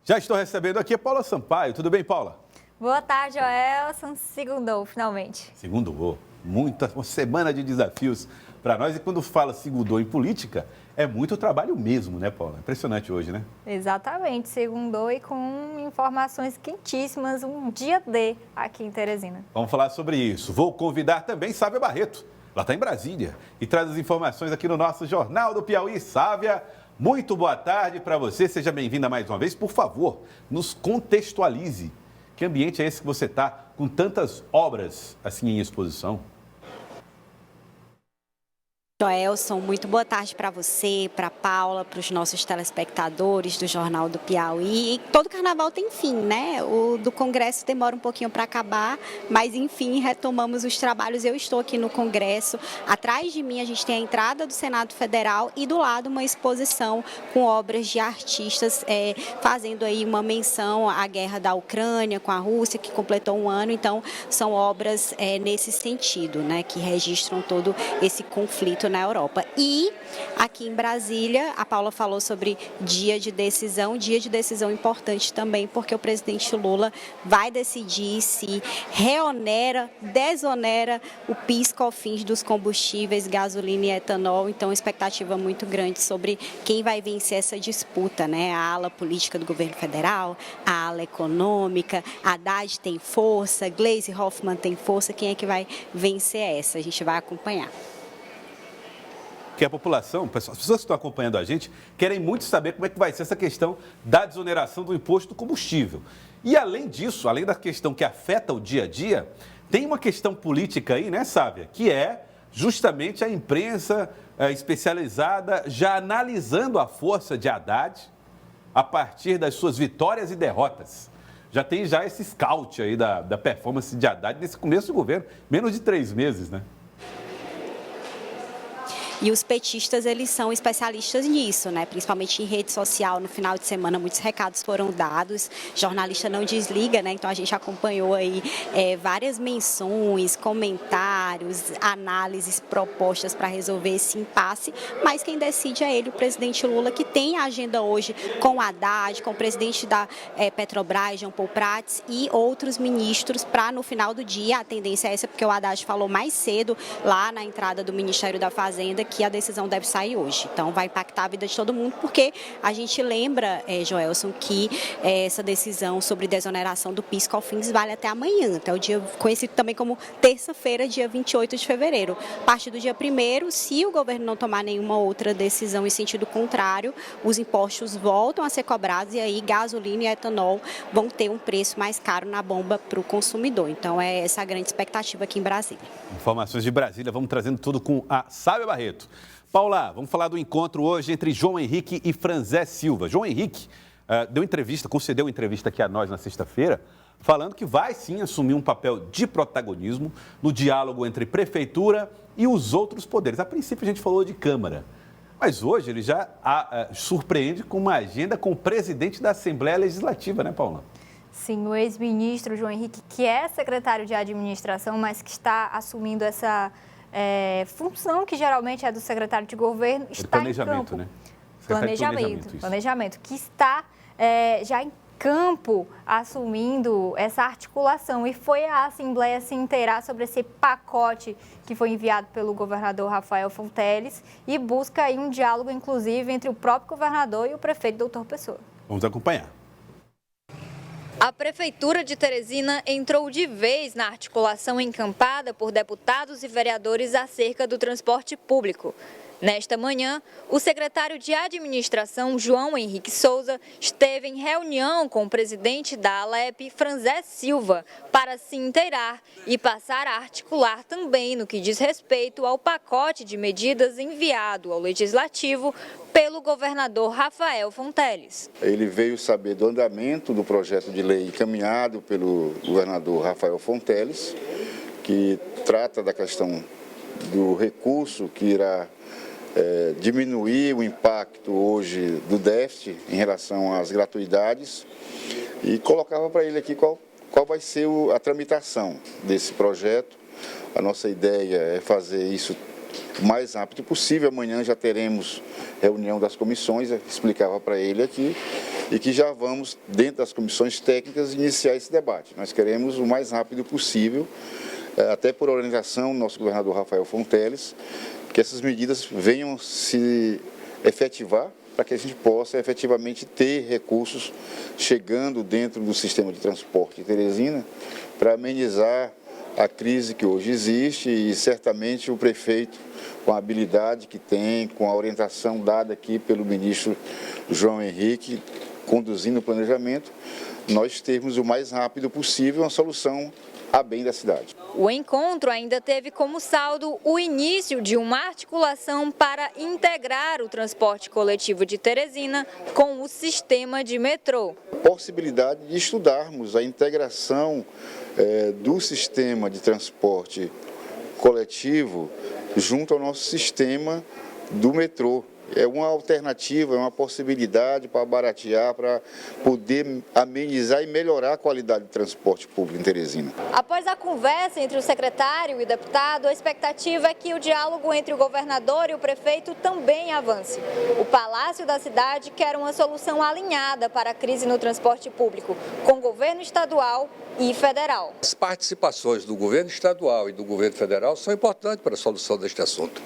Já estou recebendo aqui a Paula Sampaio. Tudo bem, Paula? Boa tarde, Joelson. Segundou, finalmente. Segundou. Uma semana de desafios para nós. E quando fala segundou em política, é muito trabalho mesmo, né, Paula? Impressionante hoje, né? Exatamente. Segundou e com informações quentíssimas. Um dia D aqui em Teresina. Vamos falar sobre isso. Vou convidar também Sávia Barreto. Ela está em Brasília e traz as informações aqui no nosso Jornal do Piauí. Sávia, muito boa tarde para você. Seja bem-vinda mais uma vez. Por favor, nos contextualize. Que ambiente é esse que você está com tantas obras assim em exposição? Joelson, muito boa tarde para você, para a Paula, para os nossos telespectadores do Jornal do Piauí. E todo carnaval tem fim, né? O do Congresso demora um pouquinho para acabar, mas enfim, retomamos os trabalhos. Eu estou aqui no Congresso. Atrás de mim a gente tem a entrada do Senado Federal e do lado uma exposição com obras de artistas fazendo aí uma menção à guerra da Ucrânia com a Rússia, que completou um ano. Então, são obras nesse sentido, né? Que registram todo esse conflito na Europa. E aqui em Brasília, a Paula falou sobre dia de decisão importante também, porque o presidente Lula vai decidir se reonera, desonera o PIS/COFINS dos combustíveis, gasolina e etanol. Então, expectativa muito grande sobre quem vai vencer essa disputa, né? A ala política do governo federal, a ala econômica, Haddad tem força, Gleisi Hoffmann tem força. Quem é que vai vencer essa? A gente vai acompanhar. Que a população, as pessoas que estão acompanhando a gente, querem muito saber como é que vai ser essa questão da desoneração do imposto do combustível. E além disso, além da questão que afeta o dia a dia, tem uma questão política aí, né, Sávia? Que é justamente a imprensa especializada já analisando a força de Haddad a partir das suas vitórias e derrotas. Já tem esse scout aí da performance de Haddad nesse começo do governo, menos de 3 meses, né? E os petistas, eles são especialistas nisso, né? Principalmente em rede social. No final de semana, muitos recados foram dados. Jornalista não desliga, né? Então, a gente acompanhou aí várias menções, comentários, análises, propostas para resolver esse impasse. Mas quem decide é ele, o presidente Lula, que tem a agenda hoje com o Haddad, com o presidente da Petrobras, Jean Paul Prats, e outros ministros para, no final do dia, a tendência é essa, porque o Haddad falou mais cedo, lá na entrada do Ministério da Fazenda, que a decisão deve sair hoje. Então, vai impactar a vida de todo mundo, porque a gente lembra, Joelson, que essa decisão sobre desoneração do PIS/COFINS vale até amanhã, até o dia conhecido também como terça-feira, dia 28 de fevereiro. A partir do dia 1º, se o governo não tomar nenhuma outra decisão em sentido contrário, os impostos voltam a ser cobrados e aí gasolina e etanol vão ter um preço mais caro na bomba para o consumidor. Então, é essa a grande expectativa aqui em Brasília. Informações de Brasília, vamos trazendo tudo com a Sávia Barreto. Paula, vamos falar do encontro hoje entre João Henrique e Franzé Silva. João Henrique concedeu entrevista aqui a nós na sexta-feira, falando que vai sim assumir um papel de protagonismo no diálogo entre prefeitura e os outros poderes. A princípio a gente falou de Câmara, mas hoje ele já surpreende com uma agenda com o presidente da Assembleia Legislativa, né, Paula? Sim, o ex-ministro João Henrique, que é secretário de administração, mas que está assumindo essa função que geralmente é do secretário de governo, está em campo. Né? Planejamento, que está já em campo assumindo essa articulação. E foi a Assembleia se inteirar sobre esse pacote que foi enviado pelo governador Rafael Fonteles e busca aí um diálogo, inclusive, entre o próprio governador e o prefeito Doutor Pessoa. Vamos acompanhar. A Prefeitura de Teresina entrou de vez na articulação encampada por deputados e vereadores acerca do transporte público. Nesta manhã, o secretário de Administração, João Henrique Souza, esteve em reunião com o presidente da Alep, Franzé Silva, para se inteirar e passar a articular também no que diz respeito ao pacote de medidas enviado ao Legislativo pelo governador Rafael Fonteles. Ele veio saber do andamento do projeto de lei encaminhado pelo governador Rafael Fonteles, que trata da questão do recurso que irá diminuir o impacto hoje do déficit em relação às gratuidades, e colocava para ele aqui qual vai ser a tramitação desse projeto. A nossa ideia é fazer isso o mais rápido possível. Amanhã já teremos reunião das comissões, explicava para ele aqui, e que já vamos, dentro das comissões técnicas, iniciar esse debate. Nós queremos o mais rápido possível, até por orientação do nosso governador Rafael Fonteles, que essas medidas venham se efetivar para que a gente possa efetivamente ter recursos chegando dentro do sistema de transporte de Teresina para amenizar a crise que hoje existe e certamente o prefeito, com a habilidade que tem, com a orientação dada aqui pelo ministro João Henrique, conduzindo o planejamento, nós termos o mais rápido possível uma solução a bem da cidade. O encontro ainda teve como saldo o início de uma articulação para integrar o transporte coletivo de Teresina com o sistema de metrô. Possibilidade de estudarmos a integração do sistema de transporte coletivo junto ao nosso sistema do metrô. É uma alternativa, é uma possibilidade para baratear, para poder amenizar e melhorar a qualidade do transporte público em Teresina. Após a conversa entre o secretário e o deputado, a expectativa é que o diálogo entre o governador e o prefeito também avance. O Palácio da Cidade quer uma solução alinhada para a crise no transporte público, com o governo estadual e federal. As participações do governo estadual e do governo federal são importantes para a solução deste assunto.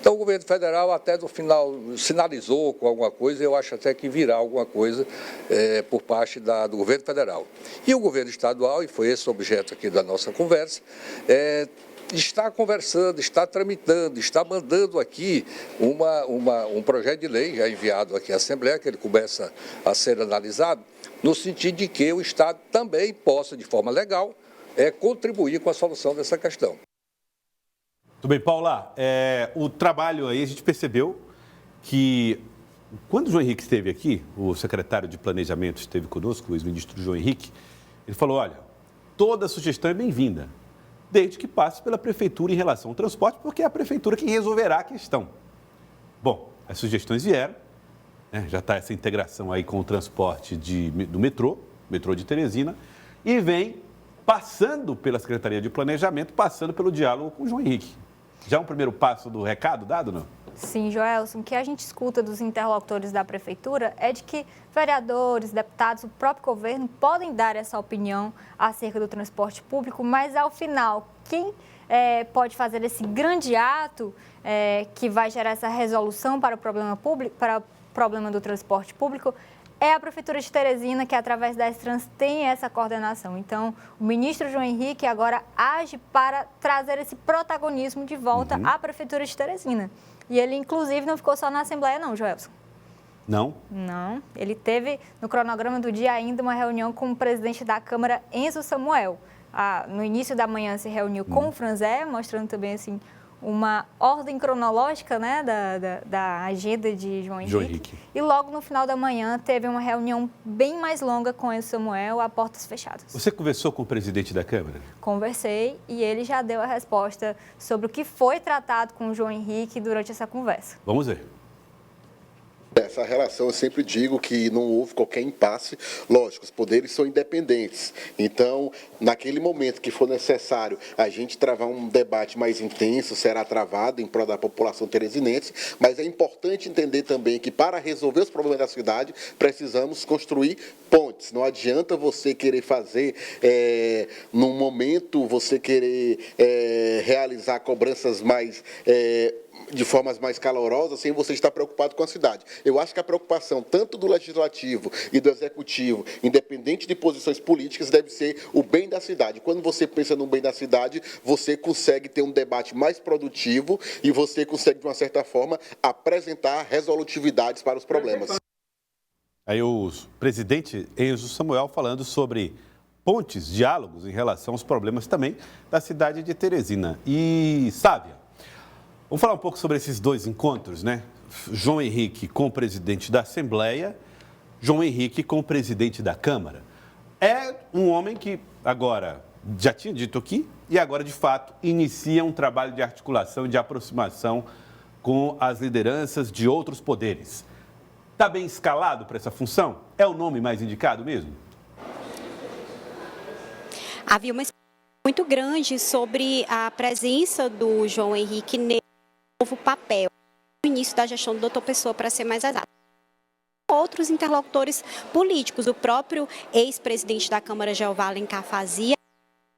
Então, o governo federal, até no final, sinalizou com alguma coisa, eu acho até que virá alguma coisa por parte do governo federal. E o governo estadual, e foi esse o objeto aqui da nossa conversa, está conversando, está tramitando, está mandando aqui um projeto de lei já enviado aqui à Assembleia, que ele começa a ser analisado, no sentido de que o Estado também possa, de forma legal, contribuir com a solução dessa questão. Tudo bem, Paula, o trabalho aí, a gente percebeu que quando o João Henrique esteve aqui, o secretário de Planejamento esteve conosco, o ex-ministro João Henrique, ele falou, olha, toda sugestão é bem-vinda, desde que passe pela prefeitura em relação ao transporte, porque é a prefeitura que resolverá a questão. Bom, as sugestões vieram, né? Já está essa integração aí com o transporte do metrô de Teresina, e vem passando pela Secretaria de Planejamento, passando pelo diálogo com o João Henrique. Já um primeiro passo do recado dado, não? Sim, Joelson, o que a gente escuta dos interlocutores da Prefeitura é de que vereadores, deputados, o próprio governo podem dar essa opinião acerca do transporte público, mas ao final, quem pode fazer esse grande ato que vai gerar essa resolução para o problema público, para o problema do transporte público, é a Prefeitura de Teresina, que através da S-Trans tem essa coordenação. Então, o ministro João Henrique agora age para trazer esse protagonismo de volta à Prefeitura de Teresina. E ele, inclusive, não ficou só na Assembleia, não, Joelson. Não? Não. Ele teve, no cronograma do dia, ainda uma reunião com o presidente da Câmara, Enzo Samuel. No início da manhã se reuniu com o Franzé, mostrando também, assim, uma ordem cronológica, né, da agenda de João Henrique. E logo no final da manhã teve uma reunião bem mais longa com Enzo Samuel, a portas fechadas. Você conversou com o presidente da Câmara? Conversei e ele já deu a resposta sobre o que foi tratado com o João Henrique durante essa conversa. Vamos ver. Essa relação, eu sempre digo que não houve qualquer impasse. Lógico, os poderes são independentes. Então, naquele momento que for necessário a gente travar um debate mais intenso, será travado em prol da população teresinense, mas é importante entender também que para resolver os problemas da cidade, precisamos construir pontes. Não adianta você querer fazer, num momento, você querer realizar cobranças mais... de formas mais calorosas, sem você estar preocupado com a cidade. Eu acho que a preocupação tanto do Legislativo e do Executivo, independente de posições políticas, deve ser o bem da cidade. Quando você pensa no bem da cidade, você consegue ter um debate mais produtivo e você consegue, de uma certa forma, apresentar resolutividades para os problemas. Aí o presidente Enzo Samuel falando sobre pontes, diálogos em relação aos problemas também da cidade de Teresina. E, Sávia, vamos falar um pouco sobre esses dois encontros, né? João Henrique com o presidente da Assembleia, João Henrique com o presidente da Câmara. É um homem que agora já tinha dito aqui e agora, de fato, inicia um trabalho de articulação e de aproximação com as lideranças de outros poderes. Está bem escalado para essa função? É o nome mais indicado mesmo? Havia uma expectativa muito grande sobre a presença do João Henrique nesse novo papel, no início da gestão do Dr. Pessoa, para ser mais exato. outros interlocutores políticos. O próprio ex-presidente da Câmara, Jeová Alencar, fazia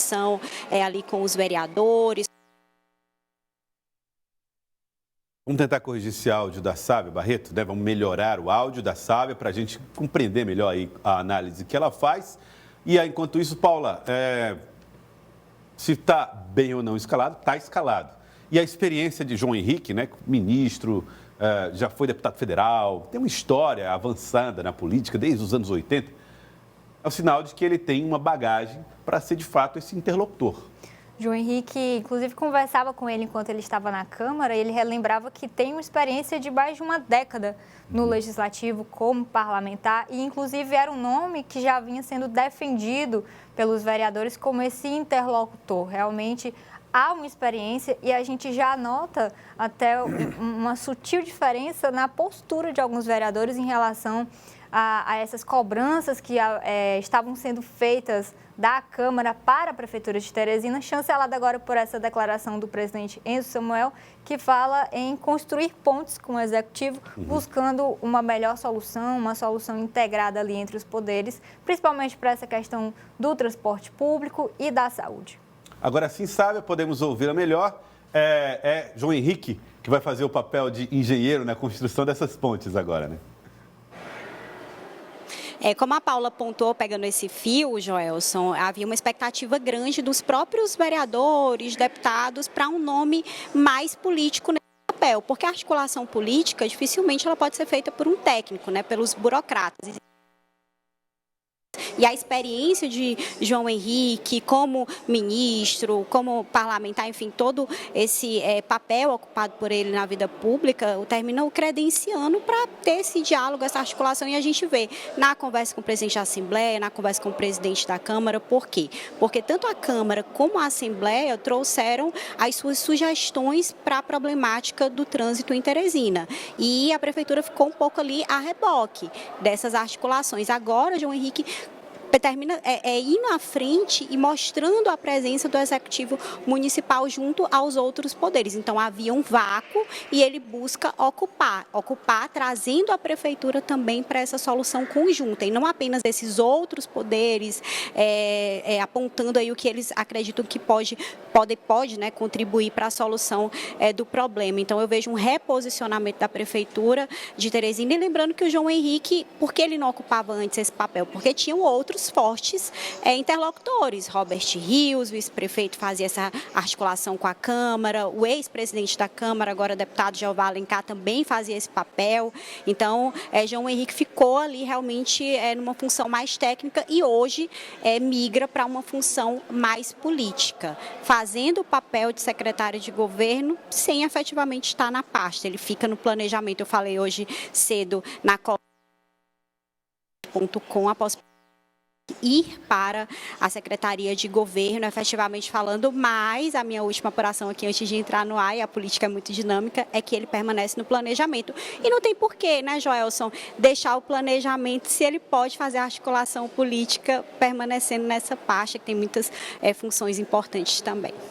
ação ali com os vereadores. Vamos tentar corrigir esse áudio da Sávia Barreto, né? Vamos melhorar o áudio da Sávia para a gente compreender melhor aí a análise que ela faz. E aí, enquanto isso, Paula, se está bem ou não escalado, está escalado. E a experiência de João Henrique, né, ministro, já foi deputado federal, tem uma história avançada na política desde os anos 80, é o sinal de que ele tem uma bagagem para ser, de fato, esse interlocutor. João Henrique, inclusive, conversava com ele enquanto ele estava na Câmara, e ele relembrava que tem uma experiência de mais de uma década no Legislativo como parlamentar, e inclusive era um nome que já vinha sendo defendido pelos vereadores como esse interlocutor. Realmente há uma experiência e a gente já nota até uma sutil diferença na postura de alguns vereadores em relação a essas cobranças que estavam sendo feitas da Câmara para a Prefeitura de Teresina, chancelada agora por essa declaração do presidente Enzo Samuel, que fala em construir pontes com o Executivo, buscando uma melhor solução, uma solução integrada ali entre os poderes, principalmente para essa questão do transporte público e da saúde. Agora sim, Sávia, podemos ouvi-la melhor. É João Henrique que vai fazer o papel de engenheiro na construção dessas pontes agora, né? Como a Paula apontou, pegando esse fio, Joelson, havia uma expectativa grande dos próprios vereadores, deputados, para um nome mais político nesse papel, porque a articulação política, dificilmente ela pode ser feita por um técnico, né, pelos burocratas. E a experiência de João Henrique como ministro, como parlamentar, enfim, todo esse papel ocupado por ele na vida pública, termina o credenciando para ter esse diálogo, essa articulação. E a gente vê na conversa com o presidente da Assembleia, na conversa com o presidente da Câmara. Por quê? Porque tanto a Câmara como a Assembleia trouxeram as suas sugestões para a problemática do trânsito em Teresina. E a Prefeitura ficou um pouco ali a reboque dessas articulações. Agora, João Henrique termina indo à frente e mostrando a presença do Executivo Municipal junto aos outros poderes. Então, havia um vácuo e ele busca ocupar, trazendo a Prefeitura também para essa solução conjunta, e não apenas esses outros poderes, apontando aí o que eles acreditam que pode né, contribuir para a solução do problema. Então, eu vejo um reposicionamento da Prefeitura de Teresina, e lembrando que o João Henrique, por que ele não ocupava antes esse papel? Porque tinham outros fortes interlocutores. Robert Rios, vice-prefeito, fazia essa articulação com a Câmara, o ex-presidente da Câmara, agora deputado Jeová Alencar, também fazia esse papel. Então, João Henrique ficou ali realmente numa função mais técnica e hoje migra para uma função mais política, fazendo o papel de secretário de governo sem efetivamente estar na pasta. Ele fica no planejamento. Eu falei hoje cedo na com após ir para a Secretaria de Governo, efetivamente falando, mas a minha última apuração aqui antes de entrar no ar, e a política é muito dinâmica, é que ele permanece no planejamento. E não tem porquê, né, Joelson, deixar o planejamento se ele pode fazer a articulação política permanecendo nessa pasta, que tem muitas funções importantes também.